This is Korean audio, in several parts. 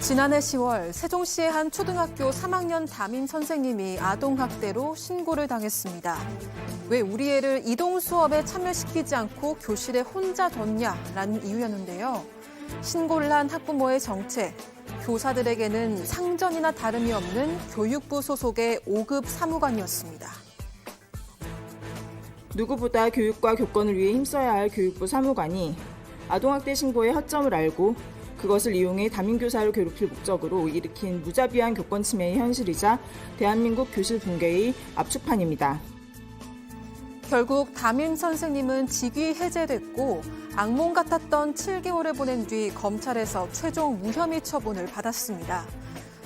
지난해 10월 세종시의 한 초등학교 3학년 담임 선생님이 아동학대로 신고를 당했습니다. 왜 우리 애를 이동 수업에 참여시키지 않고 교실에 혼자 뒀냐라는 이유였는데요. 신고를 한 학부모의 정체, 교사들에게는 상전이나 다름이 없는 교육부 소속의 5급 사무관이었습니다. 누구보다 교육과 교권을 위해 힘써야 할 교육부 사무관이 아동학대 신고의 허점을 알고 그것을 이용해 담임교사를 괴롭힐 목적으로 일으킨 무자비한 교권 침해의 현실이자 대한민국 교실 붕괴의 압축판입니다. 결국 담임 선생님은 직위 해제됐고 악몽 같았던 7개월을 보낸 뒤 검찰에서 최종 무혐의 처분을 받았습니다.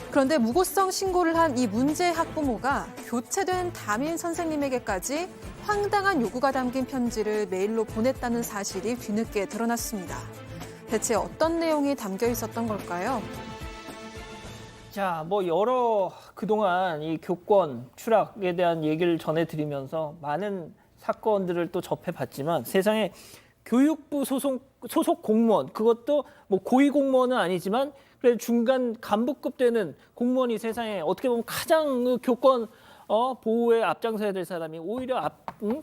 그런데 무고성 신고를 한 이 문제 학부모가 교체된 담임 선생님에게까지 황당한 요구가 담긴 편지를 메일로 보냈다는 사실이 뒤늦게 드러났습니다. 대체 어떤 내용이 담겨 있었던 걸까요? 자, 여러 그동안 이 교권 추락에 대한 얘기를 전해드리면서 많은 사건들을 또 접해봤지만 세상에 교육부 소속 공무원, 그것도 고위 공무원은 아니지만 그래도 중간 간부급 되는 공무원이 세상에 어떻게 보면 가장 그 교권 보호에 앞장서야 될 사람이 오히려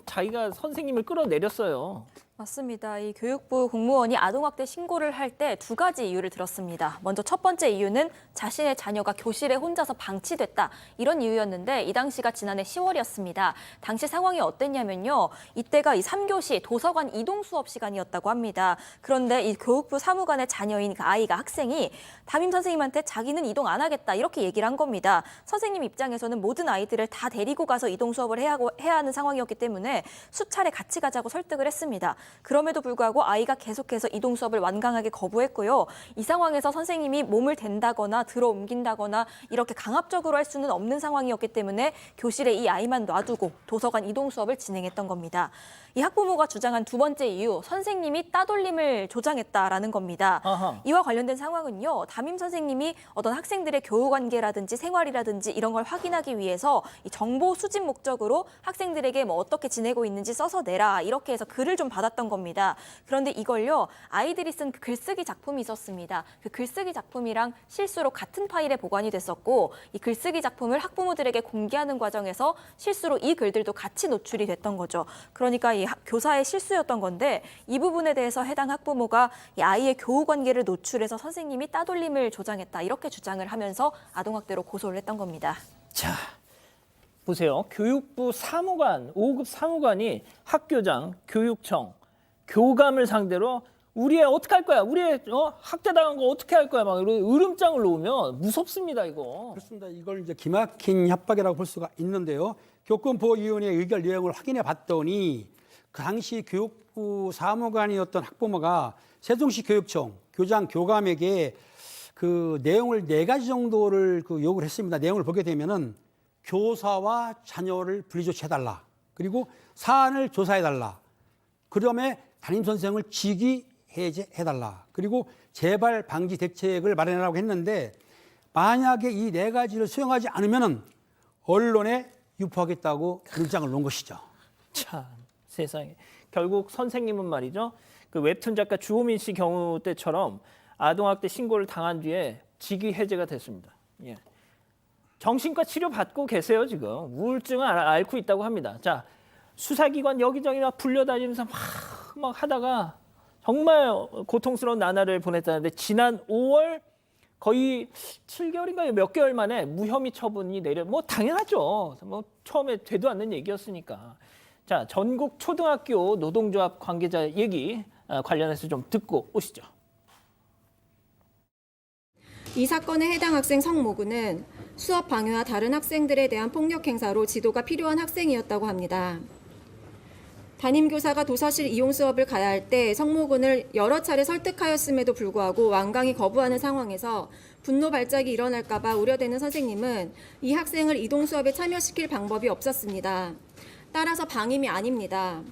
자기가 선생님을 끌어내렸어요. 맞습니다. 이 교육부 공무원이 아동학대 신고를 할 때 두 가지 이유를 들었습니다. 먼저 첫 번째 이유는 자신의 자녀가 교실에 혼자서 방치됐다. 이런 이유였는데 이 당시가 지난해 10월이었습니다. 당시 상황이 어땠냐면요. 이때가 이 3교시 도서관 이동 수업 시간이었다고 합니다. 그런데 이 교육부 사무관의 자녀인 그 아이가 학생이 담임 선생님한테 자기는 이동 안 하겠다. 이렇게 얘기를 한 겁니다. 선생님 입장에서는 모든 아이들을 다 데리고 가서 이동 수업을 해야 하는 상황이었기 때문에 수차례 같이 가자고 설득을 했습니다. 그럼에도 불구하고 아이가 계속해서 이동 수업을 완강하게 거부했고요. 이 상황에서 선생님이 몸을 댄다거나 들어 옮긴다거나 이렇게 강압적으로 할 수는 없는 상황이었기 때문에 교실에 이 아이만 놔두고 도서관 이동 수업을 진행했던 겁니다. 이 학부모가 주장한 두 번째 이유, 선생님이 따돌림을 조장했다라는 겁니다. 아하. 이와 관련된 상황은요. 담임 선생님이 어떤 학생들의 교우 관계라든지 생활이라든지 이런 걸 확인하기 위해서 이 정보 수집 목적으로 학생들에게 어떻게 지내고 있는지 써서 내라 이렇게 해서 글을 좀 받았던 겁니다. 그런데 이걸요. 아이들이 쓴 그 글쓰기 작품이 있었습니다. 그 글쓰기 작품이랑 실수로 같은 파일에 보관이 됐었고 이 글쓰기 작품을 학부모들에게 공개하는 과정에서 실수로 이 글들도 같이 노출이 됐던 거죠. 그러니까 이 교사의 실수였던 건데 이 부분에 대해서 해당 학부모가 이 아이의 교우 관계를 노출해서 선생님이 따돌림을 조장했다 이렇게 주장을 하면서 아동학대로 고소를 했던 겁니다. 자, 보세요. 교육부 사무관, 5급 사무관이 학교장, 교육청, 교감을 상대로 우리 애 어떻게 할 거야? 우리 애 학대당한 거 어떻게 할 거야? 막 이런 으름장을 놓으면 무섭습니다, 이거. 그렇습니다. 이걸 이제 기막힌 협박이라고 볼 수가 있는데요. 교권보호위원회 의결 내용을 확인해 봤더니 그 당시 교육부 사무관이었던 학부모가 세종시 교육청, 교장, 교감에게 그 내용을 4가지 정도를 요구를 했습니다. 내용을 보게 되면은 교사와 자녀를 분리조치해달라. 그리고 사안을 조사해달라. 그다음에 담임선생을 직위 해제해달라. 그리고 재발 방지 대책을 마련하라고 했는데 만약에 이 4가지를 수행하지 않으면은 언론에 유포하겠다고 문장을 놓은 것이죠. 참, 세상에. 결국 선생님은 말이죠. 그 웹툰 작가 주호민 씨 경우 때처럼 아동학대 신고를 당한 뒤에 직위 해제가 됐습니다. 예. 정신과 치료 받고 계세요, 지금. 우울증을 앓고 있다고 합니다. 자, 수사기관 여기저기 막 불려다니면서 막 하다가 정말 고통스러운 나날을 보냈다는데 지난 5월 거의 7개월인가요? 몇 개월 만에 무혐의 처분이 당연하죠. 처음에 되도 않는 얘기였으니까. 자, 전국 초등학교 노동조합 관계자 얘기 관련해서 좀 듣고 오시죠. 이 사건에 해당 학생 성모군은 수업 방해와 다른 학생들에 대한 폭력 행사로 지도가 필요한 학생이었다고 합니다. 담임교사가 도서실 이용 수업을 가야 할 때 성모군을 여러 차례 설득하였음에도 불구하고 완강히 거부하는 상황에서 분노 발작이 일어날까 봐 우려되는 선생님은 이 학생을 이동 수업에 참여시킬 방법이 없었습니다. 따라서 방임이 아닙니다.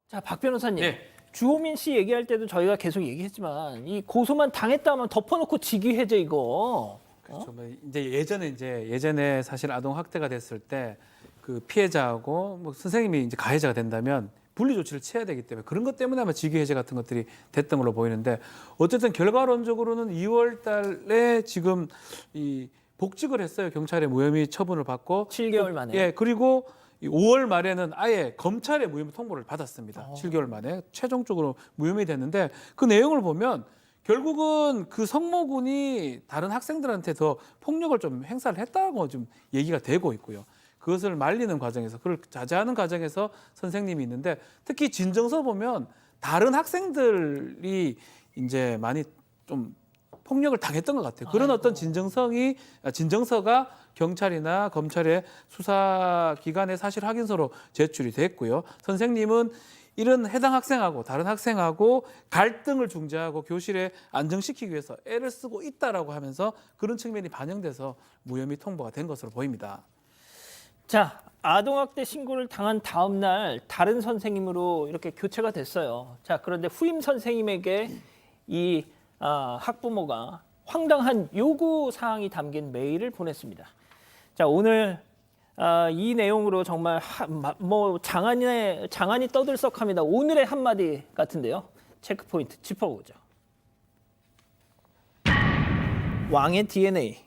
자, 박 변호사님. 네. 주호민 씨 얘기할 때도 저희가 계속 얘기했지만 이 고소만 당했다면 덮어놓고 직위 해제 이거. 그렇죠. 예전에 사실 아동 학대가 됐을 때 그 피해자하고 선생님이 이제 가해자가 된다면 분리 조치를 취해야 되기 때문에 그런 것 때문에 아마 직위 해제 같은 것들이 됐던 걸로 보이는데 어쨌든 결과론적으로는 2월 달에 지금 이 복직을 했어요. 경찰의 무혐의 처분을 받고 7개월 만에. 예, 그리고 5월 말에는 아예 검찰의 무혐의 통보를 받았습니다. 7개월 만에 최종적으로 무혐의 됐는데 그 내용을 보면 결국은 그 성모군이 다른 학생들한테 더 폭력을 좀 행사를 했다고 좀 얘기가 되고 있고요. 그것을 말리는 과정에서 그걸 자제하는 과정에서 선생님이 있는데 특히 진정서 보면 다른 학생들이 이제 많이 좀 폭력을 당했던 것 같아요. 그런 어떤 진정서가 경찰이나 검찰의 수사기관의 사실 확인서로 제출이 됐고요. 선생님은 이런 해당 학생하고 다른 학생하고 갈등을 중재하고 교실에 안정시키기 위해서 애를 쓰고 있다라고 하면서 그런 측면이 반영돼서 무혐의 통보가 된 것으로 보입니다. 자, 아동학대 신고를 당한 다음 날 다른 선생님으로 이렇게 교체가 됐어요. 자, 그런데 후임 선생님에게 이 학부모가 황당한 요구 사항이 담긴 메일을 보냈습니다. 자, 오늘 이 내용으로 정말 장안이 떠들썩합니다. 오늘의 한마디 같은데요. 체크 포인트 짚어보죠. 왕의 DNA.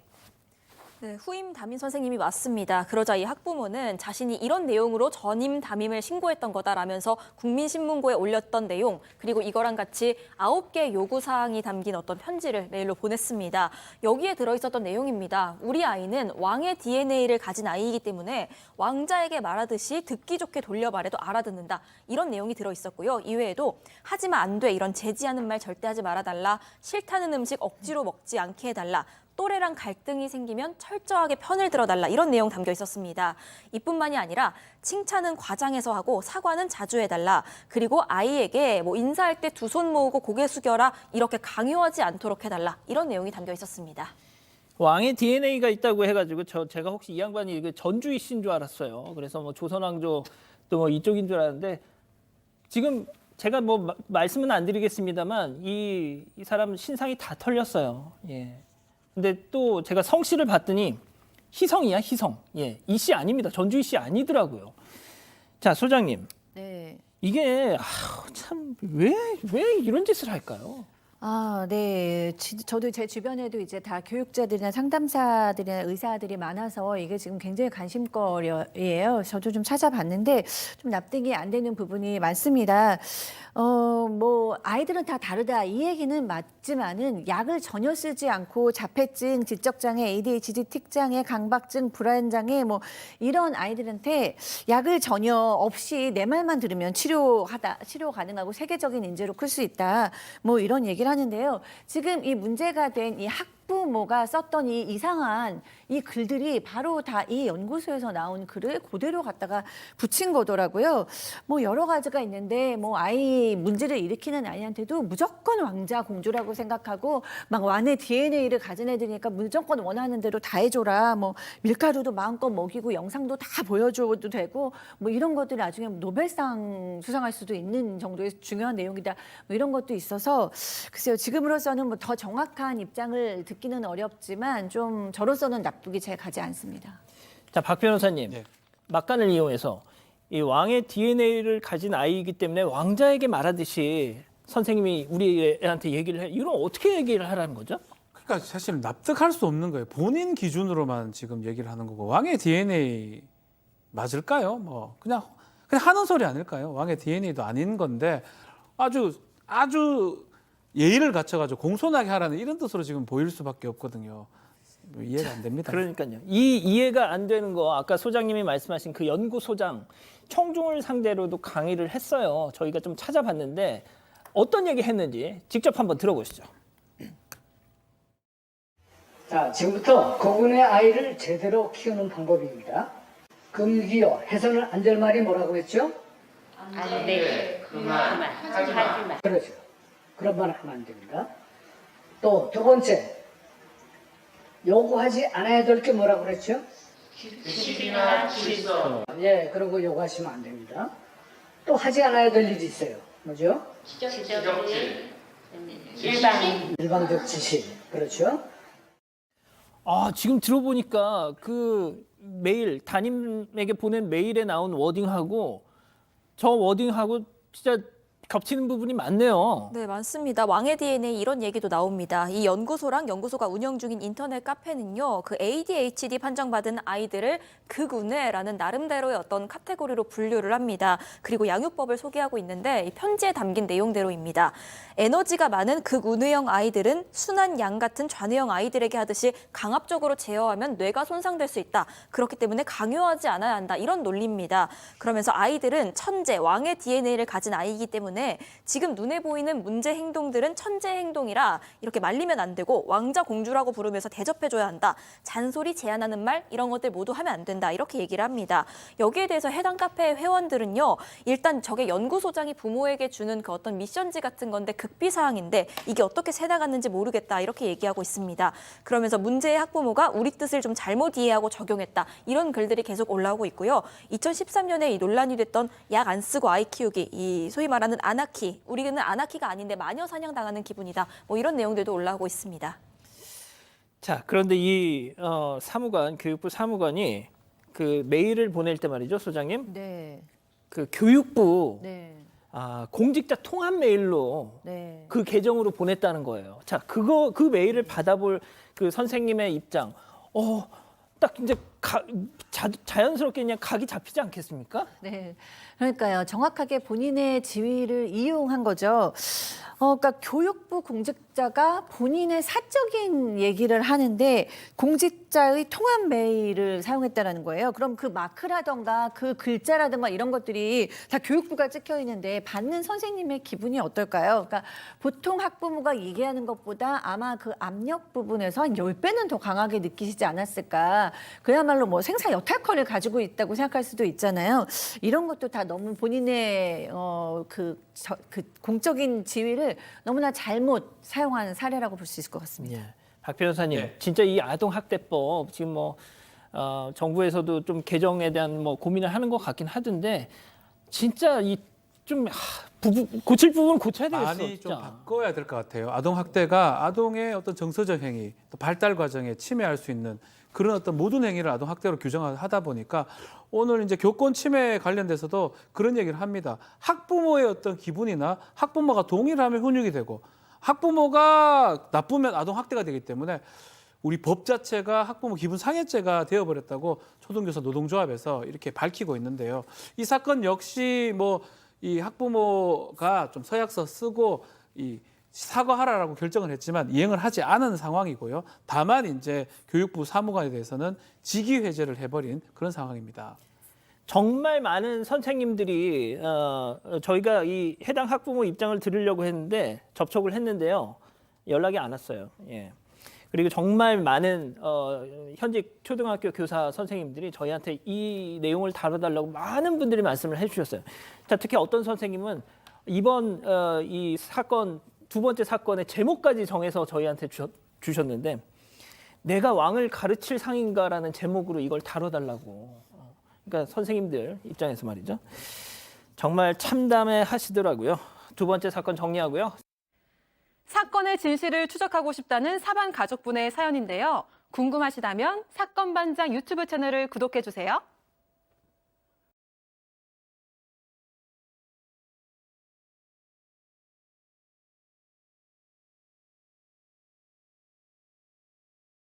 네, 후임 담임 선생님이 왔습니다. 그러자 이 학부모는 자신이 이런 내용으로 전임 담임을 신고했던 거다라면서 국민신문고에 올렸던 내용, 그리고 이거랑 같이 9개 요구사항이 담긴 어떤 편지를 메일로 보냈습니다. 여기에 들어있었던 내용입니다. 우리 아이는 왕의 DNA를 가진 아이이기 때문에 왕자에게 말하듯이 듣기 좋게 돌려 말해도 알아듣는다. 이런 내용이 들어있었고요. 이외에도 하지만 안 돼, 이런 제지하는 말 절대 하지 말아달라. 싫다는 음식 억지로 먹지 않게 해달라. 또래랑 갈등이 생기면 철저하게 편을 들어달라, 이런 내용 담겨 있었습니다. 이뿐만이 아니라 칭찬은 과장해서 하고 사과는 자주 해달라. 그리고 아이에게 인사할 때 두 손 모으고 고개 숙여라, 이렇게 강요하지 않도록 해달라, 이런 내용이 담겨 있었습니다. 왕의 DNA가 있다고 해가지고 제가 혹시 이 양반이 전주이 씨인 줄 알았어요. 그래서 조선왕조 또 이쪽인 줄 알았는데 지금 제가 말씀은 안 드리겠습니다만 이 사람 신상이 다 털렸어요. 예. 근데 또 제가 성씨를 봤더니 희성이야, 희성. 예, 이 씨 아닙니다. 전주희 씨 아니더라고요. 자, 소장님. 네. 이게 참 왜 이런 짓을 할까요? 네. 저도 제 주변에도 이제 다 교육자들이나 상담사들이나 의사들이 많아서 이게 지금 굉장히 관심거리예요. 저도 좀 찾아봤는데 좀 납득이 안 되는 부분이 많습니다. 아이들은 다 다르다, 이 얘기는 맞지만은 약을 전혀 쓰지 않고 자폐증, 지적장애, ADHD, 틱장애, 강박증, 불안장애 이런 아이들한테 약을 전혀 없이 내 말만 들으면 치료 가능하고 세계적인 인재로 클 수 있다. 이런 얘기를 하는데요. 지금 이 문제가 된 이 학부모가 썼던 이 이상한 이 글들이 바로 다 이 연구소에서 나온 글을 그대로 갖다가 붙인 거더라고요. 여러 가지가 있는데 아이 문제를 일으키는 아이한테도 무조건 왕자 공주라고 생각하고 막 왕의 DNA를 가진 애들이니까 무조건 원하는 대로 다 해줘라. 밀가루도 마음껏 먹이고 영상도 다 보여줘도 되고 이런 것들이 나중에 노벨상 수상할 수도 있는 정도의 중요한 내용이다. 이런 것도 있어서 글쎄요. 지금으로서는 더 정확한 입장을 듣기는 어렵지만 좀 저로서는 납득이 잘 가지 않습니다. 자, 박 변호사님. 네. 막간을 이용해서 이 왕의 DNA를 가진 아이이기 때문에 왕자에게 말하듯이 선생님이 우리 애한테 얘기를 해. 이런 어떻게 얘기를 하라는 거죠? 그러니까 사실 납득할 수 없는 거예요. 본인 기준으로만 지금 얘기를 하는 거고 왕의 DNA 맞을까요? 그냥 하는 소리 아닐까요? 왕의 DNA도 아닌 건데 아주 예의를 갖춰가지고 공손하게 하라는 이런 뜻으로 지금 보일 수밖에 없거든요. 이해가 안 됩니다. 그러니까요. 이 이해가 안 되는 거 아까 소장님이 말씀하신 그 연구소장 청중을 상대로도 강의를 했어요. 저희가 좀 찾아봤는데 어떤 얘기 했는지 직접 한번 들어보시죠. 자, 지금부터 고군의 아이를 제대로 키우는 방법입니다. 금기어 해서는 안 될 말이 뭐라고 했죠? 안 돼. 그만. 하지 마. 그렇죠. 그런 말 하면 안 됩니다. 또 두 번째, 요구하지 않아야 될 게 뭐라고 그랬죠? 시비나 질서. 예, 그러고 요구하시면 안 됩니다. 또 하지 않아야 될 일이 있어요. 뭐죠? 지적질. 일방적 지시. 그렇죠? 지금 들어보니까 그 메일, 담임에게 보낸 메일에 나온 워딩하고 저 워딩하고 진짜 겹치는 부분이 많네요. 네, 많습니다. 왕의 DNA 이런 얘기도 나옵니다. 이 연구소랑 연구소가 운영 중인 인터넷 카페는요, 그 ADHD 판정받은 아이들을 극우뇌라는 나름대로의 어떤 카테고리로 분류를 합니다. 그리고 양육법을 소개하고 있는데 이 편지에 담긴 내용대로입니다. 에너지가 많은 극우뇌형 아이들은 순한 양 같은 좌뇌형 아이들에게 하듯이 강압적으로 제어하면 뇌가 손상될 수 있다. 그렇기 때문에 강요하지 않아야 한다. 이런 논리입니다. 그러면서 아이들은 천재, 왕의 DNA를 가진 아이이기 때문에 지금 눈에 보이는 문제 행동들은 천재 행동이라 이렇게 말리면 안 되고 왕자 공주라고 부르면서 대접해줘야 한다. 잔소리 제안하는 말 이런 것들 모두 하면 안 된다. 이렇게 얘기를 합니다. 여기에 대해서 해당 카페 회원들은요. 일단 저게 연구소장이 부모에게 주는 그 어떤 미션지 같은 건데 극비사항인데 이게 어떻게 새나갔는지 모르겠다. 이렇게 얘기하고 있습니다. 그러면서 문제의 학부모가 우리 뜻을 좀 잘못 이해하고 적용했다. 이런 글들이 계속 올라오고 있고요. 2013년에 이 논란이 됐던 약 안 쓰고 아이 키우기, 이 소위 말하는 아나키, 우리는 아나키가 아닌데 마녀 사냥당하는 기분이다. 뭐 이런 내용들도 올라오고 있습니다. 자, 그런데 이 사무관, 교육부 사무관이 그 메일을 보낼 때 말이죠, 소장님. 네. 그 교육부 네. 공직자 통합 메일로 네. 그 계정으로 보냈다는 거예요. 자, 그 메일을 받아볼 그 선생님의 입장, 딱 이제 자연스럽게 그냥 각이 잡히지 않겠습니까? 네. 그러니까요. 정확하게 본인의 지위를 이용한 거죠. 그러니까 교육부 공직자가 본인의 사적인 얘기를 하는데 공직자의 통합 메일을 사용했다라는 거예요. 그럼 그 마크라던가 그 글자라든가 이런 것들이 다 교육부가 찍혀 있는데 받는 선생님의 기분이 어떨까요? 그러니까 보통 학부모가 얘기하는 것보다 아마 그 압력 부분에서 한 10배는 더 강하게 느끼시지 않았을까. 그야말로 뭐 생사 여탈권을 가지고 있다고 생각할 수도 있잖아요. 이런 것도 다 너무 본인의 그 공적인 지위를 너무나 잘못 사용한 사례라고 볼 수 있을 것 같습니다. 예. 박 변호사님, 네. 진짜 이 아동 학대법 지금 뭐 정부에서도 좀 개정에 대한 뭐 고민을 하는 것 같긴 하던데 진짜 이 좀 고칠 부분 고쳐야 되겠어. 많이 좀 진짜. 바꿔야 될 것 같아요. 아동 학대가 아동의 어떤 정서적 행위, 또 발달 과정에 침해할 수 있는 그런 어떤 모든 행위를 아동 학대로 규정하다 보니까 오늘 이제 교권 침해에 관련돼서도 그런 얘기를 합니다. 학부모의 어떤 기분이나 학부모가 동의를 하면 훈육이 되고 학부모가 나쁘면 아동 학대가 되기 때문에 우리 법 자체가 학부모 기분 상해죄가 되어버렸다고 초등교사 노동조합에서 이렇게 밝히고 있는데요. 이 사건 역시 뭐 이 학부모가 좀 서약서 쓰고 이 사과하라라고 결정을 했지만 이행을 하지 않은 상황이고요. 다만 이제 교육부 사무관에 대해서는 직위 해제를 해버린 그런 상황입니다. 정말 많은 선생님들이 저희가 이 해당 학부모 입장을 들으려고 했는데 접촉을 했는데요. 연락이 안 왔어요. 예. 그리고 정말 많은 현직 초등학교 교사 선생님들이 저희한테 이 내용을 다뤄달라고 많은 분들이 말씀을 해주셨어요. 자, 특히 어떤 선생님은 이번 이 사건 두 번째 사건의 제목까지 정해서 저희한테 주셨는데 내가 왕을 가르칠 상인가라는 제목으로 이걸 다뤄달라고. 그러니까 선생님들 입장에서 말이죠. 정말 참담해 하시더라고요. 두 번째 사건 정리하고요. 사건의 진실을 추적하고 싶다는 사반 가족분의 사연인데요. 궁금하시다면 사건반장 유튜브 채널을 구독해주세요.